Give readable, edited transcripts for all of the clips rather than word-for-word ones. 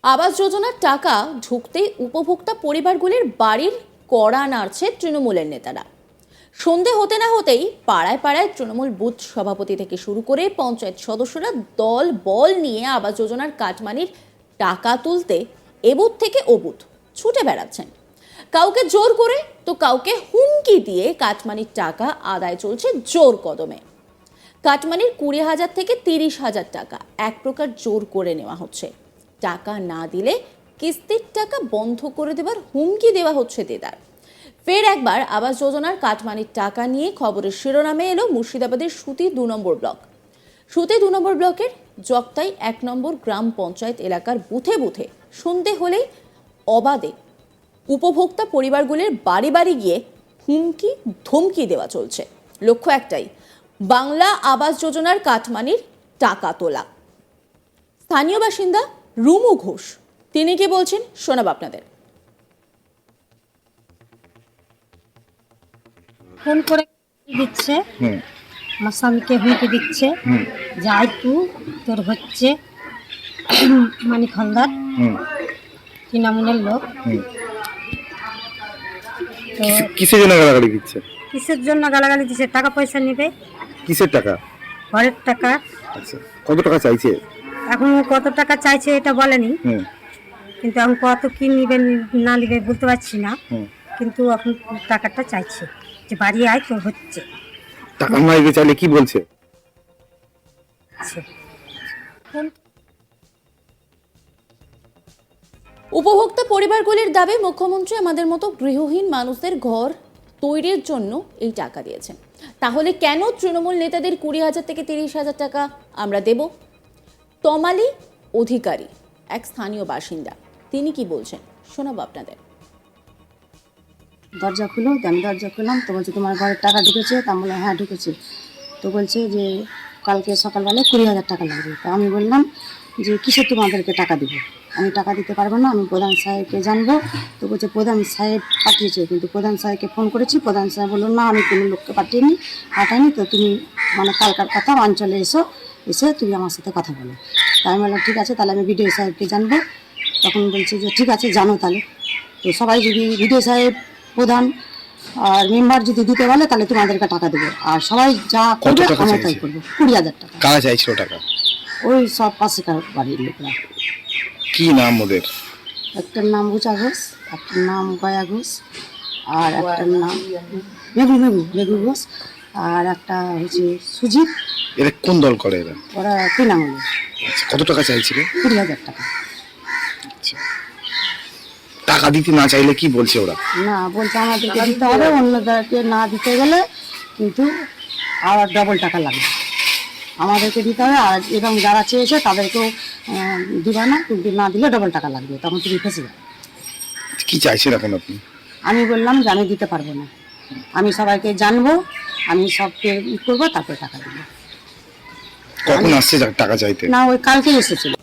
আবাস যোজনার টাকা ঢুকতেই উপভোক্তা পরিবারগুলির বাড়ির কড়া নাড়ছে তৃণমূলের নেতারা। সন্ধে হতে না হতেই পাড়ায় পাড়ায় তৃণমূল বুথ সভাপতি থেকে শুরু করে পঞ্চায়েত সদস্যরা দল বল নিয়ে আবাস যোজনার কাটমানির টাকা তুলতে এ বুথ থেকে ও বুথ ছুটে বেড়াচ্ছেন। কাউকে জোর করে তো কাউকে হুমকি দিয়ে কাটমানির টাকা আদায় চলছে জোর কদমে। কাটমানির 20,000 থেকে 30,000 টাকা এক প্রকার জোর করে নেওয়া হচ্ছে। টাকা না দিলে কিস্তির টাকা বন্ধ করে দেবার হুমকি দেওয়া হচ্ছে দেদার। ফের একবার আবাস যোজনার কাটমানির টাকা নিয়ে খবরের শিরোনামে এলো মুর্শিদাবাদের সুতি 2 নম্বর ব্লক। সুতি 2 নম্বর ব্লকের জগতাই 1 নম্বর গ্রাম পঞ্চায়েত এলাকার বুথে বুথে সন্ধে হলেই অবাধে উপভোক্তা পরিবারগুলির বাড়ি বাড়ি গিয়ে হুমকি ধমকি দেওয়া চলছে। লক্ষ্য একটাই, বাংলা আবাস যোজনার কাটমানির টাকা তোলা। স্থানীয় বাসিন্দা রুমু ঘোষ তিনি কি বলছেন শোনাব আপনাদের। ফোন করে দিচ্ছে, আমার স্বামীকে হুমকি দিচ্ছে, যাই তোর হচ্ছে মানিক হালদার তৃণমূলের লোক। তো কিসের জন্য গালাগালি দিচ্ছে? কিসের জন্য গালাগালি দিচ্ছে? টাকা পয়সা নেবে। কিসের টাকা? ঘরের টাকা। আচ্ছা, কত টাকা চাইছে? এখন কত টাকা চাইছে এটা বলেনি, কিন্তু এখন কত কি নিবে না নিবে বলতে পারছি না, কিন্তু এখন টাকাটা চাইছে যে বাড়ি আয় তোর হচ্ছে। টাকা মাইকে চাইলে কি বলছে? উপভোক্তা পরিবারগুলির দাবি, মুখ্যমন্ত্রী আমাদের মতো গৃহহীন মানুষদের ঘর তৈরির জন্য এই টাকা দিয়েছেন। তাহলে কেন তৃণমূল নেতাদের 20,000 থেকে 30,000 টাকা আমরা দেব? তমালি অধিকারী এক স্থানীয় বাসিন্দা, তিনি কি বলছেন শোনাবো আপনাদের। দরজা খুলো, আমি দরজা খুললাম, তো বলছে তোমার ঘরে টাকা ঢুকেছে। তা বললাম হ্যাঁ ঢুকেছে। তো বলছে যে কালকে সকালবেলায় 20,000 টাকা লাগবে। তো আমি বললাম যে কিসের তোমাদেরকে টাকা দিব, আমি টাকা দিতে পারবো না, আমি প্রধান সাহেবকে জানবো। তো বলছে প্রধান সাহেব পাঠিয়েছে, কিন্তু প্রধান সাহেবকে ফোন করেছি, প্রধান সাহেব বললো না আমি কোনো লোককে পাঠাইনি। তো তুমি কালকার কথা অঞ্চলে এসে তুমি আমার সাথে কথা বলো। তাই আমি বললাম ঠিক আছে, তাহলে আমি বিডিও সাহেবকে জানবো। তখন বলছে যে ঠিক আছে জানো তাহলে। তো সবাই যদি বিডিও সাহেব, প্রধান আর মেম্বার যদি দিতে বলে তাহলে তোমাদেরকে টাকা দেবো, আর সবাই যা করবে আমরা তাই করবো। 20,000 টাকা। কারা চাইছিল টাকা? ওই সব পাশেকার বাড়ির লোকরা। কি নাম ওদের? একটার নাম উচা ঘোষ, একটার নাম গয়া ঘোষ, আর একটার নাম মেঘু ঘোষ, আর একটা হচ্ছে সুজিত। এরা কোন দল করে এরা? ওরা তৃণমূল। কত টাকা চাইছিল? 20,000 টাকা। টাকা দিতে না চাইলে কি বলছে ওরা? না বলছে আমাদেরকে দিতে হবে, অন্যদেরকে না দিতে গেলে কিন্তু আবার ডবল টাকা লাগবে, আমাদেরকে দিতে হবে। আর এবং যারা চেয়েছে তাদেরকেও দিবা না, কিন্তু না দিলে ডবল টাকা লাগবে, তখন তুমি ফেসে যাবে। কি চাইছেন এখন আপনি? আমি বললাম যে আমি দিতে পারবো না, আমি সবাইকে জানবো, আমি সবকে করবো, তারপরে টাকা দেবো। কখন আসছে টাকা চাইতে? না ওই কালকে এসেছিল।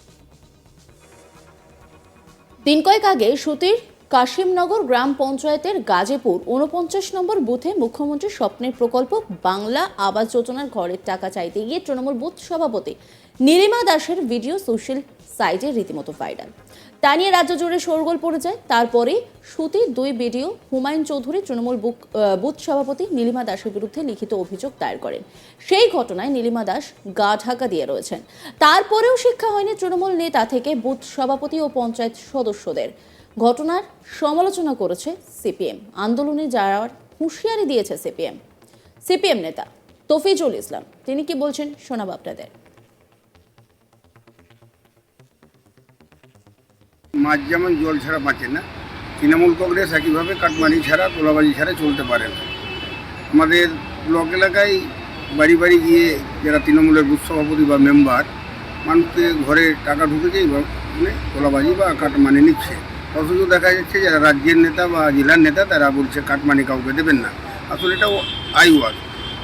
দিন কয়েক আগে সুতির কাশিমনগর গ্রাম পঞ্চায়েতের গাজীপুর 49 নম্বর বুথে মুখ্যমন্ত্রীর স্বপ্নের প্রকল্প বাংলা আবাস যোজনার ঘরের টাকা চাইতে গিয়ে তৃণমূল বুথ সভাপতি নীলিমা দাসের ভিডিও সোশ্যাল সাইটে রীতিমতো ভাইরাল। তা নিয়ে রাজ্য জুড়ে শোরগোল পড়ে যায়। তারপরে সুতির 2 ভিডিও হুমায়ুন চৌধুরী তৃণমূল বুথ সভাপতি নীলিমা দাসের বিরুদ্ধে লিখিত অভিযোগ দায়ের করেন। সেই ঘটনায় নীলিমা দাস গা ঢাকা দিয়ে রয়েছেন। তারপরেও শিক্ষা হয়নি তৃণমূল নেতা থেকে বুথ সভাপতি ও পঞ্চায়েত সদস্যদের। ঘটনার সমালোচনা করেছে সিপিএম, আন্দোলনে যাওয়ার হুঁশিয়ারি দিয়েছে সিপিএম নেতা তফিজুল ইসলাম, তিনি কি বলছেন শোনাব আপনাদের। মাছ যেমন জল ছাড়া বাঁচে না, তৃণমূল কংগ্রেস একইভাবে কাটমানি ছাড়া, তোলাবাজি ছাড়া চলতে পারে না। আমাদের ব্লক এলাকায় বাড়ি বাড়ি গিয়ে যারা তৃণমূলের বুথ সভাপতি বা মেম্বার মানুষকে ঘরে টাকা ঢুকেছে মানে তোলাবাজি বা কাটমানি নিচ্ছে। অথচ দেখা যাচ্ছে যারা রাজ্যের নেতা বা জেলার নেতা তারা বলছে কাটমানি কাউকে দেবেন না। আসলে এটা আইওয়াজ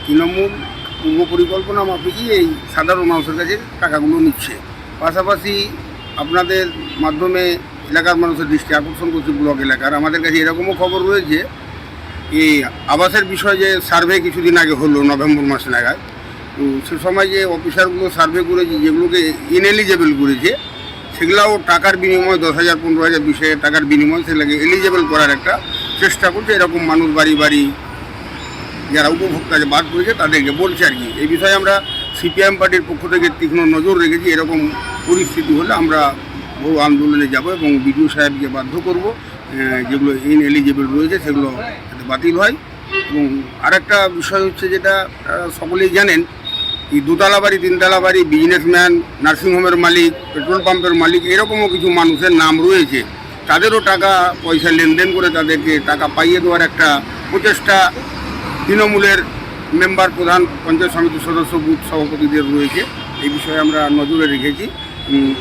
তৃণমূল পূর্ব পরিকল্পনা মাফিকই এই সাধারণ মানুষের কাছে টাকাগুলো নিচ্ছে। পাশাপাশি আপনাদের মাধ্যমে এলাকার মানুষের দৃষ্টি আকর্ষণ করছে, ব্লক এলাকার আমাদের কাছে এরকমও খবর রয়েছে এই আবাসের বিষয়ে যে সার্ভে কিছুদিন আগে হলো নভেম্বর মাসে নাগাদ, তো সে সময় যে অফিসারগুলো সার্ভে করেছে যেগুলোকে ইনএলিজেবল করেছে, সেগুলাও টাকার বিনিময়ে 10,000, 15,000, 20,000 টাকার বিনিময়ে সেগুলোকে এলিজেবল করার একটা চেষ্টা করছে। এরকম মানুষ বাড়ি বাড়ি যারা উপভোক্তা বাদ করেছে তাদেরকে বলছে আর কি। এই বিষয়ে আমরা সিপিএম পার্টির পক্ষ থেকে তীক্ষ্ণ নজর রেখেছি। এরকম পরিস্থিতি হলে আমরা বড় আন্দোলনে যাব এবং বিডিও সাহেবকে বাধ্য করব যেগুলো ইনএলিজেবল রয়েছে সেগুলো যাতে বাতিল হয়। এবং আরেকটা বিষয় হচ্ছে যেটা সকলেই জানেন, এই দোতলা বাড়ি, তিনতলা বাড়ি, বিজনেসম্যান, নার্সিংহোমের মালিক, পেট্রোল পাম্পের মালিক, এরকমও কিছু মানুষের নাম রয়েছে। তাদেরও টাকা পয়সা লেনদেন করে তাদেরকে টাকা পাইয়ে দেওয়ার একটা প্রচেষ্টা তৃণমূলের মেম্বার, প্রধান, পঞ্চায়েত সমিতির সদস্য, বুথ সভাপতিদের রয়েছে। এই বিষয়ে আমরা নজরে রেখেছি।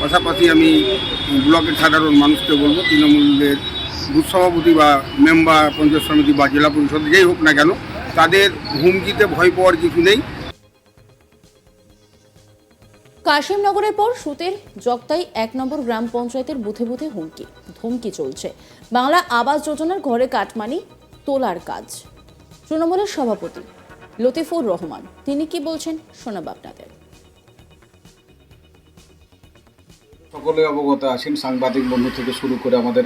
পাশাপাশি আমি ব্লকের সাধারণ মানুষকে বলবো, তৃণমূলের বুথ সভাপতি বা মেম্বার, পঞ্চায়েত সমিতি বা জেলা পরিষদ যেই হোক না কেন, তাদের হুমকিতে ভয় পাওয়ার কিছু নেই। কাশিমনগরের পর সুতের জগতাই 1 নম্বর গ্রাম পঞ্চায়েতের বুথে বুথে হুমকি ধমকি চলছে। বাংলা আবাস যোজনার ঘরে কাটমানি তোলার কাজ। তৃণমূলের সভাপতি লতিফুর রহমান তিনি কি বলছেন শোনাব আপনাদের। সকলে অবগত আছেন, সাংবাদিক বন্ধু থেকে শুরু করে আমাদের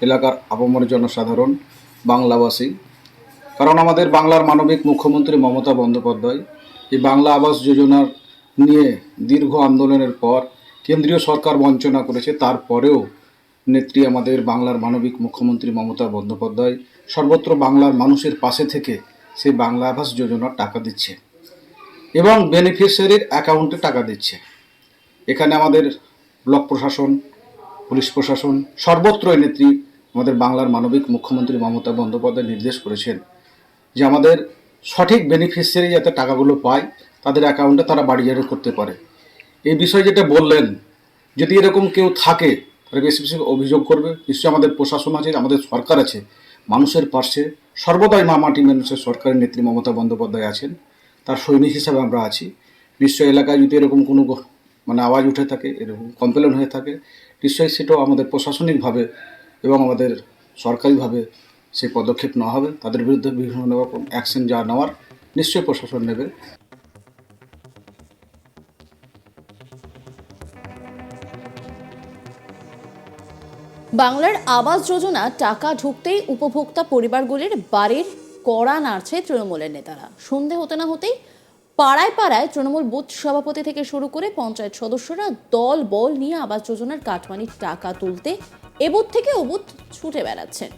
এলাকার আপামর জনসাধারণ, বাংলাবাসী। কারণ আমাদের বাংলার মানবিক মুখ্যমন্ত্রী মমতা বন্দ্যোপাধ্যায় এই বাংলা আবাস যোজনার নিয়ে দীর্ঘ আন্দোলনের পর কেন্দ্রীয় সরকার বঞ্চনা করেছে, তারপরেও নেত্রী আমাদের বাংলার মানবিক মুখ্যমন্ত্রী মমতা বন্দ্যোপাধ্যায় সর্বত্র বাংলার মানুষের পাশে থেকে সেই বাংলা আবাস যোজনার টাকা দিচ্ছে এবং বেনিফিশিয়ারির অ্যাকাউন্টে টাকা দিচ্ছে। এখানে আমাদের ব্লক প্রশাসন, পুলিশ প্রশাসন, সর্বত্রই নেত্রী আমাদের বাংলার মানবিক মুখ্যমন্ত্রী মমতা বন্দ্যোপাধ্যায় নির্দেশ করেছেন যে আমাদের সঠিক বেনিফিশিয়ারি যাতে টাকাগুলো পায়, তাদের অ্যাকাউন্টে তারা বাড়িয়ারি করতে পারে। এই বিষয়ে যেটা বললেন, যদি এরকম কেউ থাকে তাহলে বেশি বেশি অভিযোগ করবে। নিশ্চয়ই আমাদের প্রশাসন আছে, আমাদের সরকার আছে, মানুষের পাশে সর্বদাই মাটি মানুষের সরকারের নেত্রী মমতা বন্দ্যোপাধ্যায় আছেন, তার সৈনিক হিসাবে আমরা আছি। নিশ্চয়ই এলাকায় যদি এরকম কোনো আওয়াজ উঠে থাকে, এরকম কমপ্লেন হয়ে থাকে, নিশ্চয়ই সেটাও আমাদের প্রশাসনিকভাবে এবং আমাদের সরকারিভাবে সেই পদক্ষেপ নেওয়া হবে। তাদের বিরুদ্ধে বিভিন্ন রকম অ্যাকশন যা নেওয়ার নিশ্চয়ই প্রশাসন নেবে। বাংলার আবাস যোজনা টাকা ঢুকতেই উপভোক্তা পরিবারগুলির বাড়ির কড়া নাড়ছে তৃণমূলের নেতারা। সন্ধে হতে না হতেই পাড়ায় পাড়ায় তৃণমূল বুথ সভাপতি থেকে শুরু করে পঞ্চায়েত সদস্যরা দল বল নিয়ে আবাস যোজনার কাটমানির টাকা তুলতে এ বুথ থেকে ও বুথ ছুটে বেড়াচ্ছেন।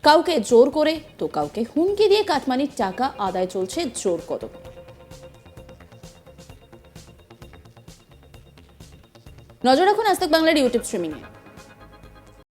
কাউকে জোর করে তো কাউকে হুমকি দিয়ে কাটমানির টাকা আদায় চলছে জোর কদম। নজর রাখুন আজ তাক বাংলার ইউটিউব স্ট্রিমিংয়ে।